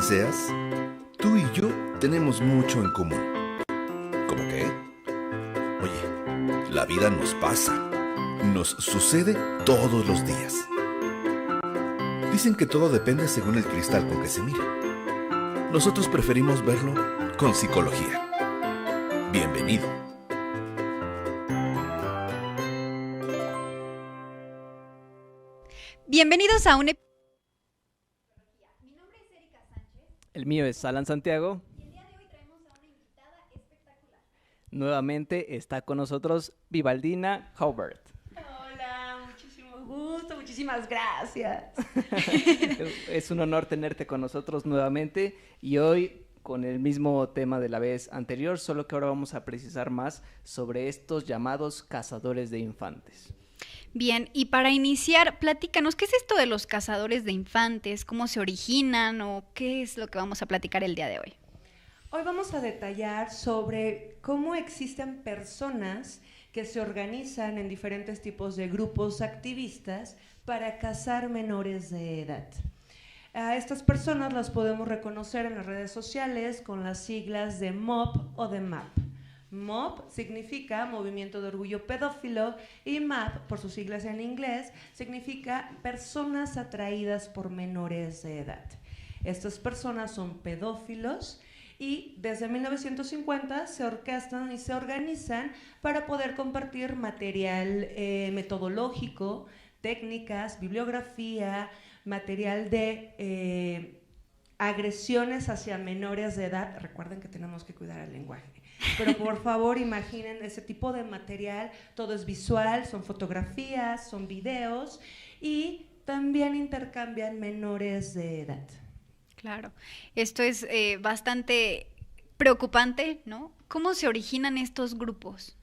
seas, tú y yo tenemos mucho en común. ¿Cómo qué? Oye, la vida nos pasa, nos sucede todos los días. Dicen que todo depende según el cristal con que se mire. Nosotros preferimos verlo con psicología. Bienvenido. Bienvenidos a un episodio. Mi nombre es Erika Sánchez. El mío es Alan Santiago. Y el día de hoy traemos a una invitada espectacular. Nuevamente está con nosotros Vivaldina Haubert. Hola, muchísimo gusto, muchísimas gracias. Es un honor tenerte con nosotros nuevamente y hoy con el mismo tema de la vez anterior, solo que ahora vamos a precisar más sobre estos llamados cazadores de infantes. Bien, y para iniciar, platícanos, ¿qué es esto de los cazadores de infantes? ¿Cómo se originan o qué es lo que vamos a platicar el día de hoy? Hoy vamos a detallar sobre cómo existen personas que se organizan en diferentes tipos de grupos activistas para cazar menores de edad. A estas personas las podemos reconocer en las redes sociales con las siglas de MOP o de MAP. MOP significa Movimiento de Orgullo Pedófilo y MAP, por sus siglas en inglés, significa Personas Atraídas por Menores de Edad. Estas personas son pedófilos y desde 1950 se orquestan y se organizan para poder compartir material metodológico, técnicas, bibliografía, material de agresiones hacia menores de edad. Recuerden que tenemos que cuidar el lenguaje. Pero por favor imaginen ese tipo de material, todo es visual, son fotografías, son videos y también intercambian menores de edad. Claro, esto es bastante preocupante, ¿no? ¿Cómo se originan estos grupos?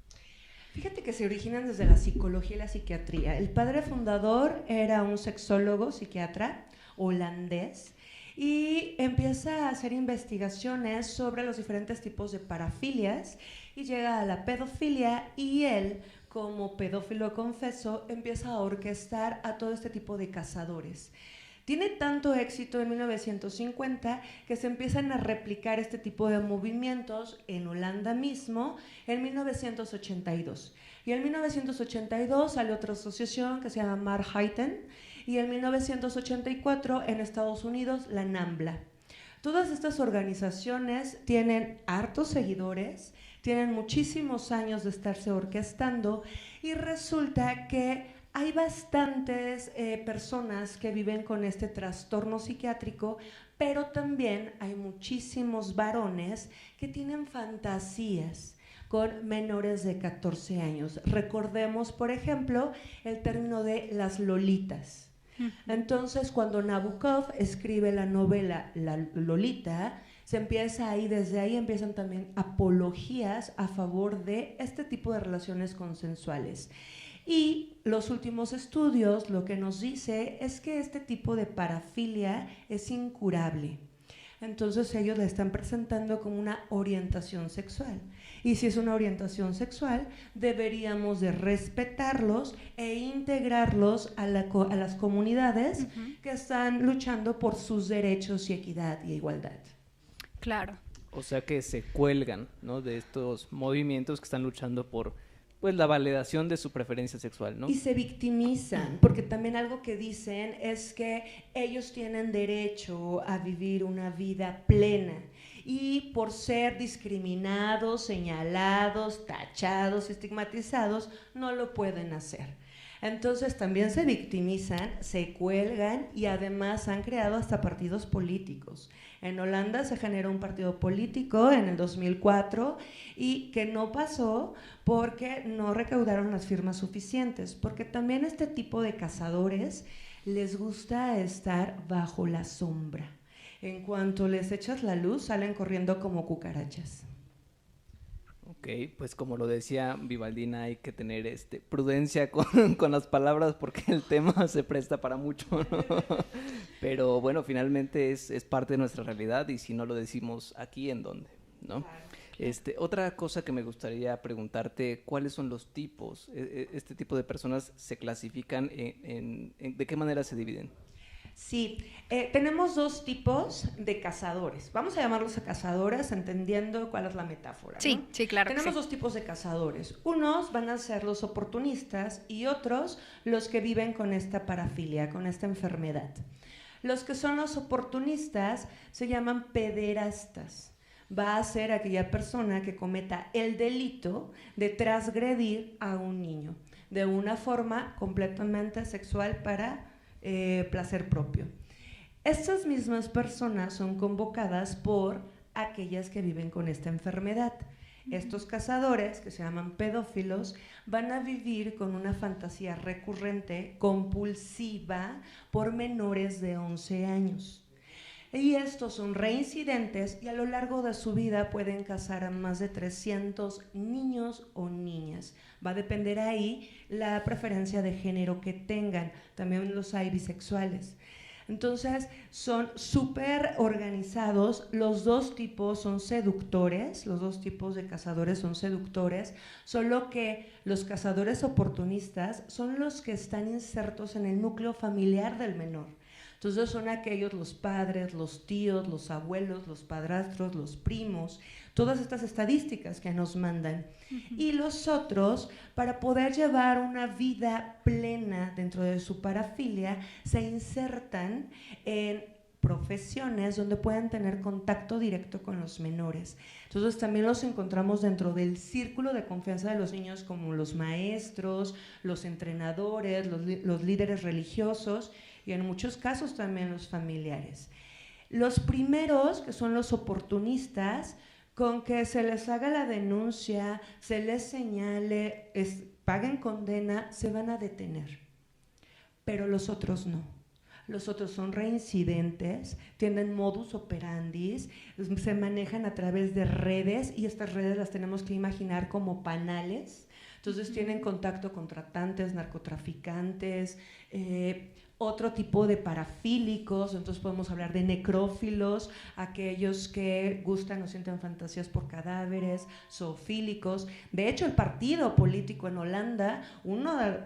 Fíjate que se originan desde la psicología y la psiquiatría. El padre fundador era un sexólogo, psiquiatra holandés, y empieza a hacer investigaciones sobre los diferentes tipos de parafilias y llega a la pedofilia y él, como pedófilo confeso, empieza a orquestar a todo este tipo de cazadores. Tiene tanto éxito en 1950 que se empiezan a replicar este tipo de movimientos en Holanda mismo en 1982. Y en 1982 sale otra asociación que se llama Marheiten y en 1984 en Estados Unidos la NAMBLA. Todas estas organizaciones tienen hartos seguidores, tienen muchísimos años de estarse orquestando y resulta que hay bastantes personas que viven con este trastorno psiquiátrico, pero también hay muchísimos varones que tienen fantasías con menores de 14 años. Recordemos, por ejemplo, el término de las lolitas. Entonces, cuando Nabokov escribe la novela La Lolita, se empieza ahí, desde ahí empiezan también apologías a favor de este tipo de relaciones consensuales. Y los últimos estudios lo que nos dice es que este tipo de parafilia es incurable. Entonces ellos la están presentando como una orientación sexual. Y si es una orientación sexual, deberíamos de respetarlos e integrarlos a las comunidades que están luchando por sus derechos y equidad y igualdad. Claro. O sea que se cuelgan, ¿no?, de estos movimientos que están luchando por pues la validación de su preferencia sexual, ¿no? Y se victimizan, porque también algo que dicen es que ellos tienen derecho a vivir una vida plena y por ser discriminados, señalados, tachados, estigmatizados, no lo pueden hacer. Entonces también se victimizan, se cuelgan y además han creado hasta partidos políticos. En Holanda se generó un partido político en el 2004 y que no pasó porque no recaudaron las firmas suficientes, porque también este tipo de cazadores les gusta estar bajo la sombra. En cuanto les echas la luz, salen corriendo como cucarachas. Ok, pues como lo decía Vivaldina, hay que tener prudencia con las palabras porque el tema se presta para mucho, ¿no? Pero bueno, finalmente es parte de nuestra realidad y si no lo decimos aquí, ¿en dónde?, ¿no? Otra cosa que me gustaría preguntarte, ¿cuáles son los tipos? Este tipo de personas se clasifican ¿de qué manera se dividen? Sí, tenemos dos tipos de cazadores. Vamos a llamarlos a cazadores, entendiendo cuál es la metáfora, ¿no? Sí, sí, claro. Tenemos dos tipos de cazadores. Unos van a ser los oportunistas y otros los que viven con esta parafilia, con esta enfermedad. Los que son los oportunistas se llaman pederastas. Va a ser aquella persona que cometa el delito de transgredir a un niño de una forma completamente sexual para placer propio. Estas mismas personas son convocadas por aquellas que viven con esta enfermedad. Estos cazadores, que se llaman pedófilos, van a vivir con una fantasía recurrente, compulsiva, por menores de 11 años. Y estos son reincidentes y a lo largo de su vida pueden cazar a más de 300 niños o niñas. Va a depender ahí la preferencia de género que tengan. También los hay bisexuales. Entonces son súper organizados, los dos tipos son seductores, los dos tipos de cazadores son seductores, solo que los cazadores oportunistas son los que están insertos en el núcleo familiar del menor. Entonces son aquellos, los padres, los tíos, los abuelos, los padrastros, los primos, todas estas estadísticas que nos mandan. Y los otros, para poder llevar una vida plena dentro de su parafilia, se insertan en profesiones donde pueden tener contacto directo con los menores. Entonces también los encontramos dentro del círculo de confianza de los niños, como los maestros, los entrenadores, los líderes religiosos, y en muchos casos también los familiares. Los primeros, que son los oportunistas, con que se les haga la denuncia, se les señale, paguen condena, se van a detener. Pero los otros no. Los otros son reincidentes, tienen modus operandis, se manejan a través de redes y estas redes las tenemos que imaginar como panales. Entonces tienen contacto con tratantes, narcotraficantes, otro tipo de parafílicos, entonces podemos hablar de necrófilos, aquellos que gustan o sienten fantasías por cadáveres, zoofílicos. De hecho, el partido político en Holanda,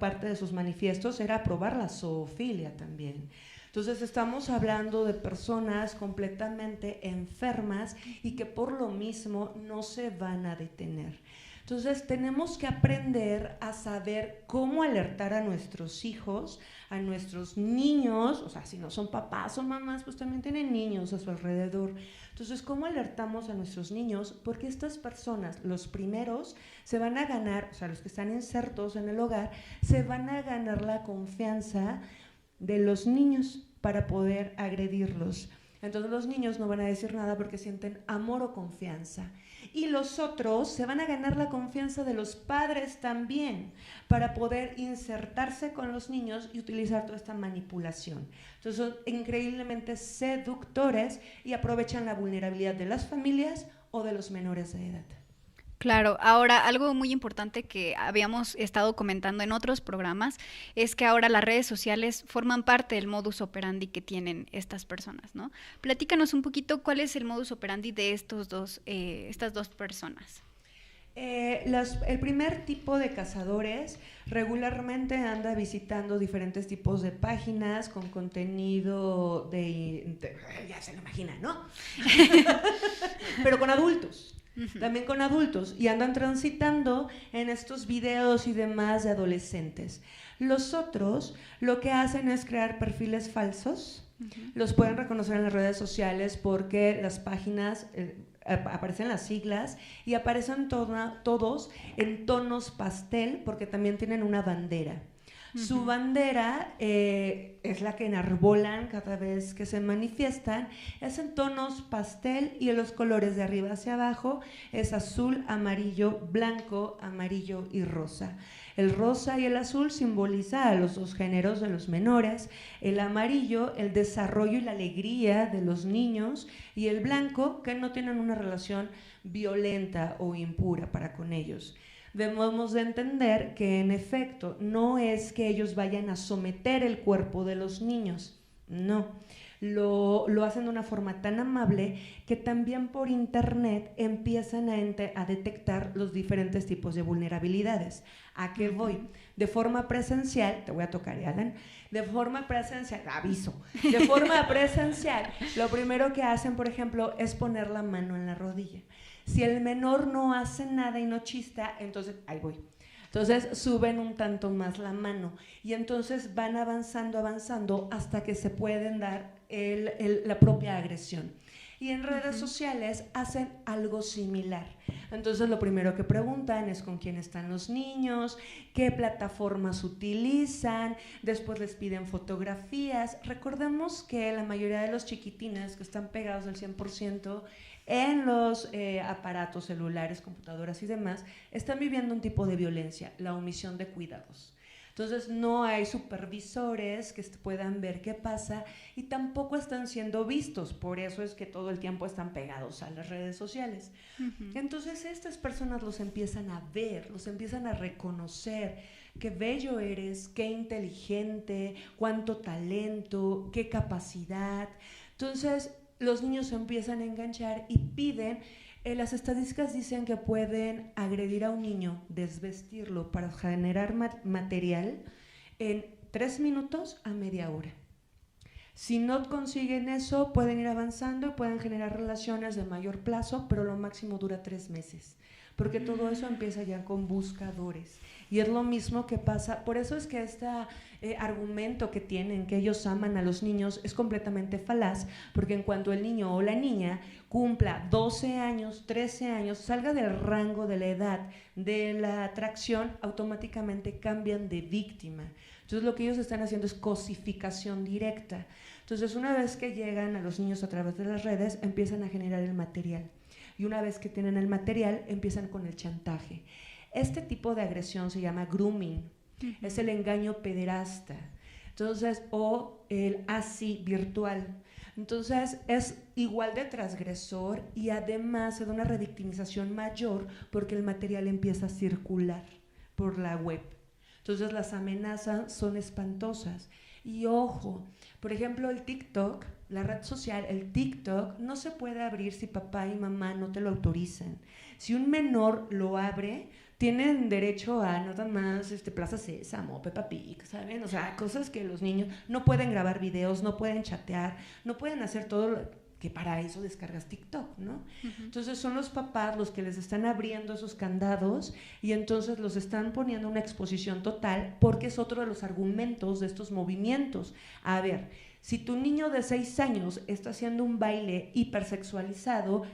parte de sus manifiestos era aprobar la zoofilia también. Entonces estamos hablando de personas completamente enfermas y que por lo mismo no se van a detener. Entonces tenemos que aprender a saber cómo alertar a nuestros hijos, a nuestros niños, o sea, si no son papás o mamás, pues también tienen niños a su alrededor. Entonces, ¿cómo alertamos a nuestros niños? Porque estas personas, los primeros, se van a ganar, o sea, los que están insertos en el hogar, se van a ganar la confianza de los niños para poder agredirlos. Entonces los niños no van a decir nada porque sienten amor o confianza. Y los otros se van a ganar la confianza de los padres también para poder insertarse con los niños y utilizar toda esta manipulación. Entonces son increíblemente seductores y aprovechan la vulnerabilidad de las familias o de los menores de edad. Claro, ahora algo muy importante que habíamos estado comentando en otros programas es que ahora las redes sociales forman parte del modus operandi que tienen estas personas, ¿no? Platícanos un poquito cuál es el modus operandi de estas dos personas. El primer tipo de cazadores regularmente anda visitando diferentes tipos de páginas con contenido ya se lo imagina, ¿no? Pero con adultos. También con adultos, y andan transitando en estos videos y demás de adolescentes. Los otros lo que hacen es crear perfiles falsos. Los pueden reconocer en las redes sociales porque las páginas aparecen las siglas y aparecen todos en tonos pastel porque también tienen una bandera. Su bandera es la que enarbolan cada vez que se manifiestan, es en tonos pastel y en los colores de arriba hacia abajo es azul, amarillo, blanco, amarillo y rosa. El rosa y el azul simboliza a los dos géneros de los menores, el amarillo, el desarrollo y la alegría de los niños, y el blanco, que no tienen una relación violenta o impura para con ellos. Debemos de entender que en efecto no es que ellos vayan a someter el cuerpo de los niños, no. lo hacen de una forma tan amable que también por internet empiezan a detectar los diferentes tipos de vulnerabilidades. ¿A qué voy? De forma presencial, te voy a tocar, Alan, de forma presencial, aviso, de forma presencial, lo primero que hacen, por ejemplo, es poner la mano en la rodilla. Si el menor no hace nada y no chista, entonces, ahí voy. Entonces suben un tanto más la mano y entonces van avanzando hasta que se pueden dar la propia agresión. Y en redes sociales hacen algo similar. Entonces lo primero que preguntan es con quién están los niños, qué plataformas utilizan, después les piden fotografías. Recordemos que la mayoría de los chiquitines que están pegados al 100% en los aparatos celulares, computadoras y demás, están viviendo un tipo de violencia, la omisión de cuidados. Entonces no hay supervisores que puedan ver qué pasa y tampoco están siendo vistos, por eso es que todo el tiempo están pegados a las redes sociales. Entonces estas personas los empiezan a ver, los empiezan a reconocer, qué bello eres, qué inteligente, cuánto talento, qué capacidad. Entonces los niños se empiezan a enganchar y piden. Las estadísticas dicen que pueden agredir a un niño, desvestirlo para generar material en 3 minutos a media hora. Si no consiguen eso, pueden ir avanzando y pueden generar relaciones de mayor plazo, pero lo máximo dura 3 meses, porque todo eso empieza ya con buscadores. Y es lo mismo que pasa, por eso es que este argumento que tienen, que ellos aman a los niños, es completamente falaz, porque en cuanto el niño o la niña cumpla 12 años, 13 años, salga del rango de la edad de la atracción, automáticamente cambian de víctima. Entonces lo que ellos están haciendo es cosificación directa. Entonces una vez que llegan a los niños a través de las redes, empiezan a generar el material. Y una vez que tienen el material, empiezan con el chantaje. Este tipo de agresión se llama grooming, es el engaño pederasta, entonces, o el así virtual. Entonces es igual de transgresor y además se da una revictimización mayor porque el material empieza a circular por la web. Entonces las amenazas son espantosas. Y ojo, por ejemplo el TikTok, la red social, el TikTok no se puede abrir si papá y mamá no te lo autorizan. Si un menor lo abre, tienen derecho a nada más Plaza Sésamo, Peppa Pig, ¿saben? O sea, cosas que los niños no pueden grabar videos, no pueden chatear, no pueden hacer todo lo que para eso descargas TikTok, ¿no? Entonces son los papás los que les están abriendo esos candados y entonces los están poniendo una exposición total porque es otro de los argumentos de estos movimientos. A ver, si tu niño de 6 años está haciendo un baile hipersexualizado,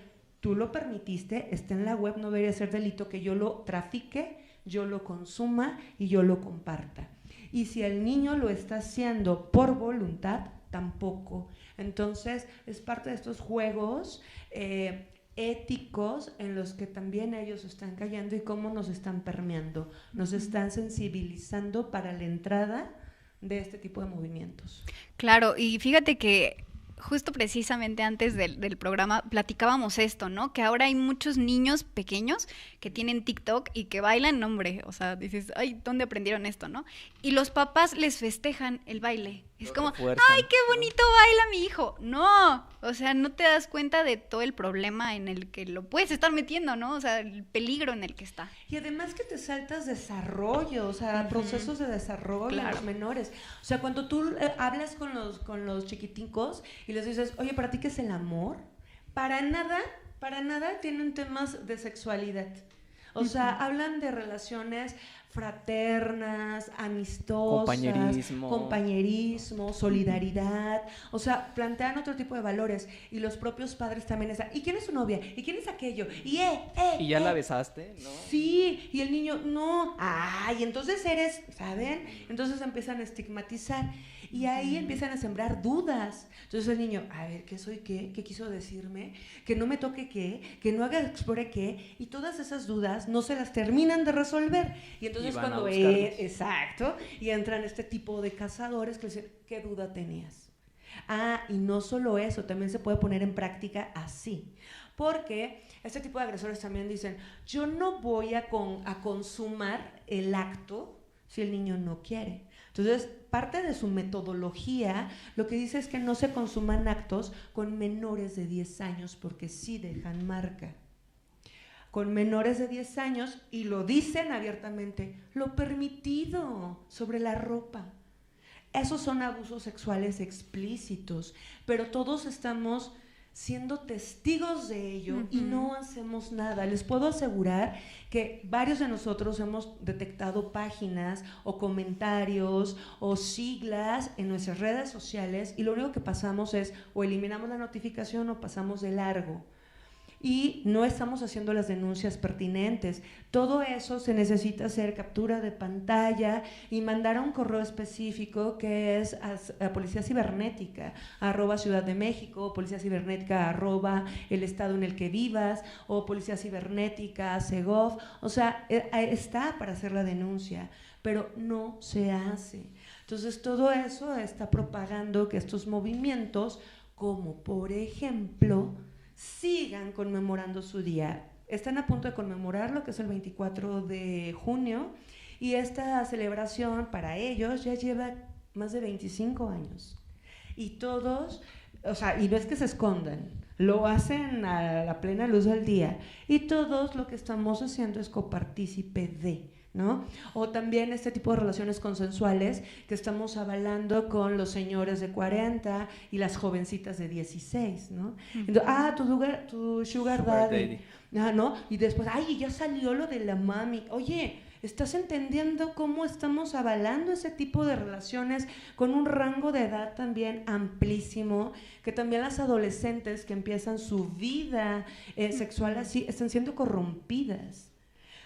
tú lo permitiste, está en la web, no debería ser delito que yo lo trafique, yo lo consuma y yo lo comparta. Y si el niño lo está haciendo por voluntad, tampoco. Entonces, es parte de estos juegos éticos en los que también ellos están cayendo y cómo nos están permeando, nos están sensibilizando para la entrada de este tipo de movimientos. Claro, y fíjate que justo precisamente antes del programa platicábamos esto, ¿no? Que ahora hay muchos niños pequeños que tienen TikTok y que bailan, hombre, o sea, dices, ay, ¿dónde aprendieron esto, no? Y los papás les festejan el baile. Es como, ay, qué bonito baila mi hijo. No, o sea, no te das cuenta de todo el problema en el que lo puedes estar metiendo, ¿no? O sea, el peligro en el que está. Y además que te saltas desarrollo, o sea, procesos de desarrollo en los menores. O sea, cuando tú hablas con los chiquiticos y les dices, oye, ¿para ti qué es el amor? Para nada tienen temas de sexualidad. O sea, hablan de relaciones fraternas, amistosas, compañerismo, solidaridad, o sea, plantean otro tipo de valores y los propios padres también están, ¿y quién es su novia? ¿Y quién es aquello? ¿Y ya la besaste? ¿No? Sí, y el niño, no, ay, entonces eres, ¿saben? Entonces empiezan a estigmatizar y ahí empiezan a sembrar dudas. Entonces el niño, a ver, ¿qué soy qué? ¿Qué quiso decirme? Que no me toque qué, que no haga explore qué, y todas esas dudas no se las terminan de resolver. Y entonces cuando exacto, y entran este tipo de cazadores que dicen, ¿qué duda tenías? Ah, y no solo eso, también se puede poner en práctica así. Porque este tipo de agresores también dicen, yo no voy a consumar el acto si el niño no quiere. Entonces, parte de su metodología lo que dice es que no se consuman actos con menores de 10 años porque sí dejan marca. Con menores de 10 años, y lo dicen abiertamente, lo permitido sobre la ropa. Esos son abusos sexuales explícitos, pero todos estamos siendo testigos de ello y no hacemos nada. Les puedo asegurar que varios de nosotros hemos detectado páginas o comentarios o siglas en nuestras redes sociales y lo único que pasamos es o eliminamos la notificación o pasamos de largo. Y no estamos haciendo las denuncias pertinentes. Todo eso se necesita hacer captura de pantalla y mandar a un correo específico que es a Policía Cibernética, @Ciudad de México, Policía Cibernética @el estado en el que vivas, o Policía Cibernética @Segov. O sea, está para hacer la denuncia, pero no se hace. Entonces, todo eso está propagando que estos movimientos, como por ejemplo, sigan conmemorando su día. Están a punto de conmemorarlo, que es el 24 de junio, y esta celebración para ellos ya lleva más de 25 años. Y todos, o sea, y no es que se escondan, lo hacen a la plena luz del día, y todos lo que estamos haciendo es copartícipe de, ¿no? O también este tipo de relaciones consensuales que estamos avalando con los señores de 40 y las jovencitas de 16, ¿no? Entonces, tu sugar daddy. ¿No? Y después, ya salió lo de la mami. Oye, ¿estás entendiendo cómo estamos avalando ese tipo de relaciones con un rango de edad también amplísimo? Que también las adolescentes que empiezan su vida sexual así están siendo corrompidas.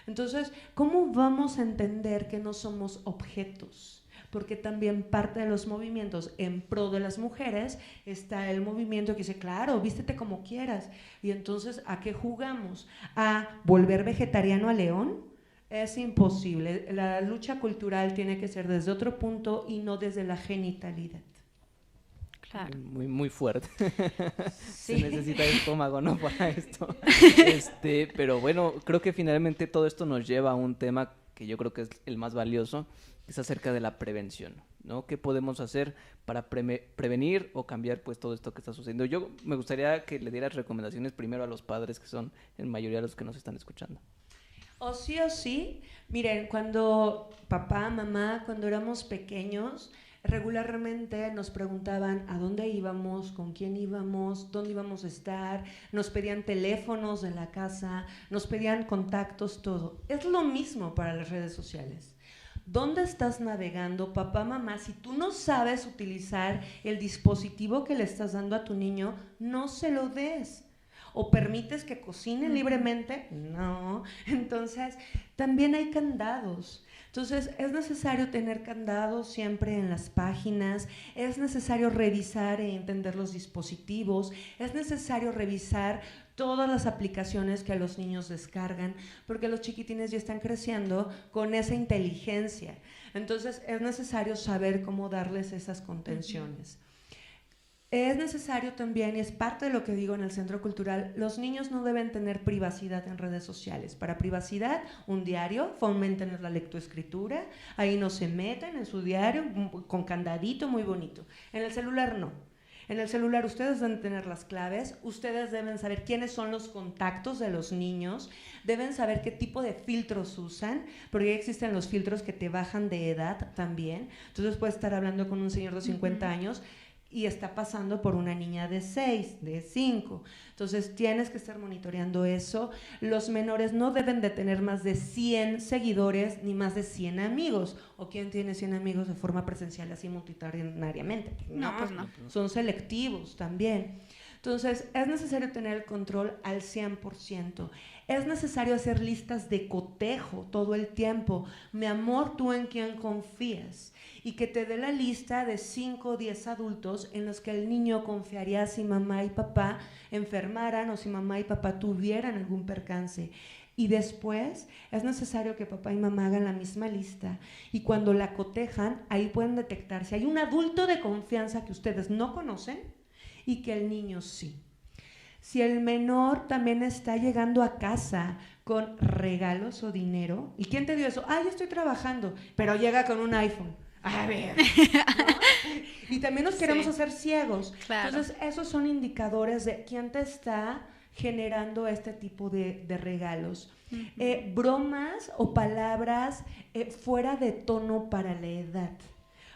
Entonces, ¿cómo vamos a entender que no somos objetos? Porque también parte de los movimientos en pro de las mujeres está el movimiento que dice, claro, vístete como quieras. Y entonces, ¿a qué jugamos? ¿A volver vegetariano a León? Es imposible. La lucha cultural tiene que ser desde otro punto y no desde la genitalidad. Claro. Muy, muy fuerte. Sí. Se necesita estómago, ¿no? Para esto. Pero bueno, creo que finalmente todo esto nos lleva a un tema que yo creo que es el más valioso, que es acerca de la prevención, ¿no? ¿Qué podemos hacer para prevenir o cambiar pues todo esto que está sucediendo? Yo me gustaría que le dieras recomendaciones primero a los padres, que son en mayoría los que nos están escuchando. O sí, miren, cuando papá, mamá, cuando éramos pequeños, regularmente nos preguntaban a dónde íbamos, con quién íbamos, dónde íbamos a estar, nos pedían teléfonos en la casa, nos pedían contactos, todo. Es lo mismo para las redes sociales. ¿Dónde estás navegando, papá, mamá? Si tú no sabes utilizar el dispositivo que le estás dando a tu niño, no se lo des. ¿O permites que cocine libremente? No. Entonces, también hay candados. Entonces, es necesario tener candados siempre en las páginas, es necesario revisar e entender los dispositivos, es necesario revisar todas las aplicaciones que los niños descargan, porque los chiquitines ya están creciendo con esa inteligencia. Entonces, es necesario saber cómo darles esas contenciones. Es necesario también, y es parte de lo que digo en el Centro Cultural, los niños no deben tener privacidad en redes sociales. Para privacidad, un diario, fomenten la lectoescritura, ahí no se metan en su diario, con candadito muy bonito. En el celular no. En el celular ustedes deben tener las claves, ustedes deben saber quiénes son los contactos de los niños, deben saber qué tipo de filtros usan, porque ya existen los filtros que te bajan de edad también. Entonces puedes estar hablando con un señor de 50 años y está pasando por una niña de 6, de 5. Entonces tienes que estar monitoreando eso. Los menores no deben de tener más de 100 seguidores ni más de 100 amigos. ¿O quién tiene 100 amigos de forma presencial así multitudinariamente? No, pues no. Son selectivos también. Entonces, es necesario tener el control al 100%. Es necesario hacer listas de cotejo todo el tiempo. Mi amor, ¿tú en quién confías? Y que te dé la lista de 5 o 10 adultos en los que el niño confiaría si mamá y papá enfermaran o si mamá y papá tuvieran algún percance. Y después es necesario que papá y mamá hagan la misma lista. Y cuando la cotejan, ahí pueden detectar si hay un adulto de confianza que ustedes no conocen y que el niño sí. Si el menor también está llegando a casa con regalos o dinero, ¿y quién te dio eso? Yo estoy trabajando, pero llega con un iPhone. A ver. ¿no? Y también nos queremos Sí. hacer ciegos. Claro. Entonces, esos son indicadores de quién te está generando este tipo de regalos. Bromas o palabras fuera de tono para la edad.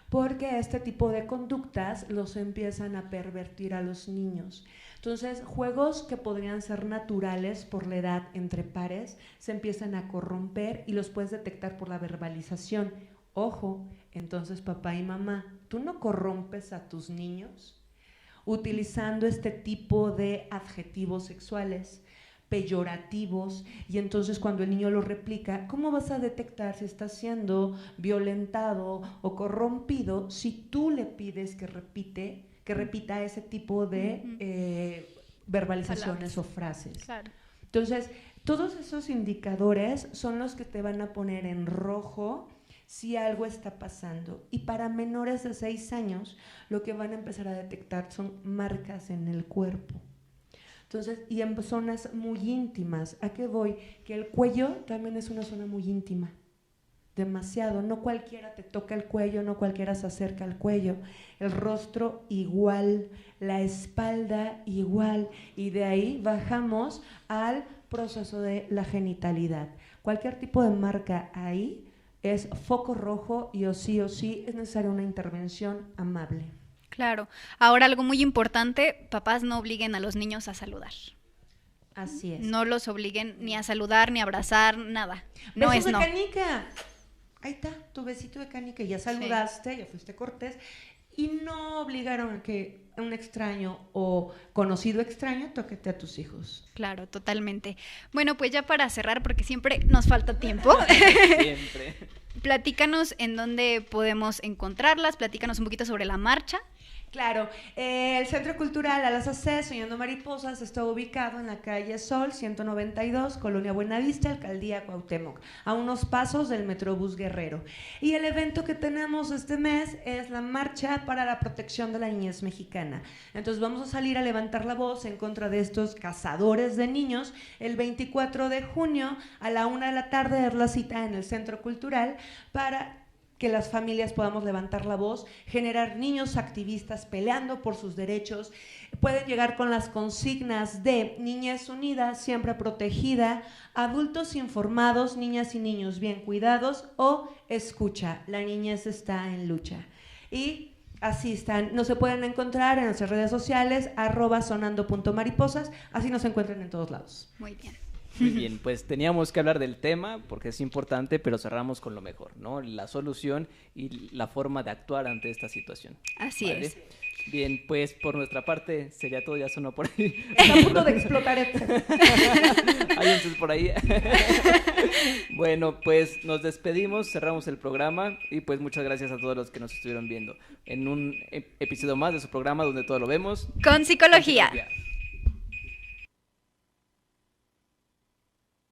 Porque este tipo de conductas los empiezan a pervertir a los niños. Entonces, juegos que podrían ser naturales por la edad entre pares se empiezan a corromper y los puedes detectar por la verbalización. Ojo, entonces papá y mamá, ¿tú no corrompes a tus niños utilizando este tipo de adjetivos sexuales, peyorativos? Y entonces cuando el niño lo replica, ¿cómo vas a detectar si está siendo violentado o corrompido si tú le pides que repita ese tipo de verbalizaciones Palabras. o frases? Claro. Entonces, todos esos indicadores son los que te van a poner en rojo si algo está pasando. Y para menores de 6 años, lo que van a empezar a detectar son marcas en el cuerpo. Entonces, y en zonas muy íntimas. ¿A qué voy? Que el cuello también es una zona muy íntima. Demasiado. No cualquiera te toca el cuello, no cualquiera se acerca al cuello. El rostro igual, la espalda igual. Y de ahí bajamos al proceso de la genitalidad. Cualquier tipo de marca ahí es foco rojo y o sí es necesaria una intervención amable. Claro. Ahora, algo muy importante, papás no obliguen a los niños a saludar. Así es. No los obliguen ni a saludar, ni a abrazar, nada. No Besos es de no. canica. Ahí está, tu besito de canica. Ya saludaste, ya fuiste cortés. Y no obligaron a que un extraño o conocido extraño toquete a tus hijos. Claro, totalmente. Bueno, pues ya para cerrar, porque siempre nos falta tiempo, Siempre. platícanos en dónde podemos encontrarlas, platícanos un poquito sobre la marcha. Claro, el Centro Cultural Alas AC, Soñando Mariposas, está ubicado en la calle Sol 192, Colonia Buenavista, Alcaldía Cuauhtémoc, a unos pasos del Metrobús Guerrero. Y el evento que tenemos este mes es la Marcha para la Protección de la Niñez Mexicana. Entonces vamos a salir a levantar la voz en contra de estos cazadores de niños. El 24 de junio a la 1 de la tarde es la cita en el Centro Cultural para que las familias podamos levantar la voz, generar niños activistas peleando por sus derechos. Pueden llegar con las consignas de Niñez Unida, siempre protegida, adultos informados, niñas y niños bien cuidados o escucha, la niñez está en lucha. Y así están, nos se pueden encontrar en nuestras redes sociales, @sonando.mariposas, así nos encuentran en todos lados. Muy bien. Muy bien, pues teníamos que hablar del tema porque es importante, pero cerramos con lo mejor, ¿no? La solución y la forma de actuar ante esta situación. Así ¿Vale? es. Bien, pues por nuestra parte sería todo, ya sonó por ahí. Está a punto de explotar esto. Hay un por ahí. Bueno, pues nos despedimos, cerramos el programa y pues muchas gracias a todos los que nos estuvieron viendo en un episodio más de su programa donde todo lo vemos. Con psicología. Con psicología.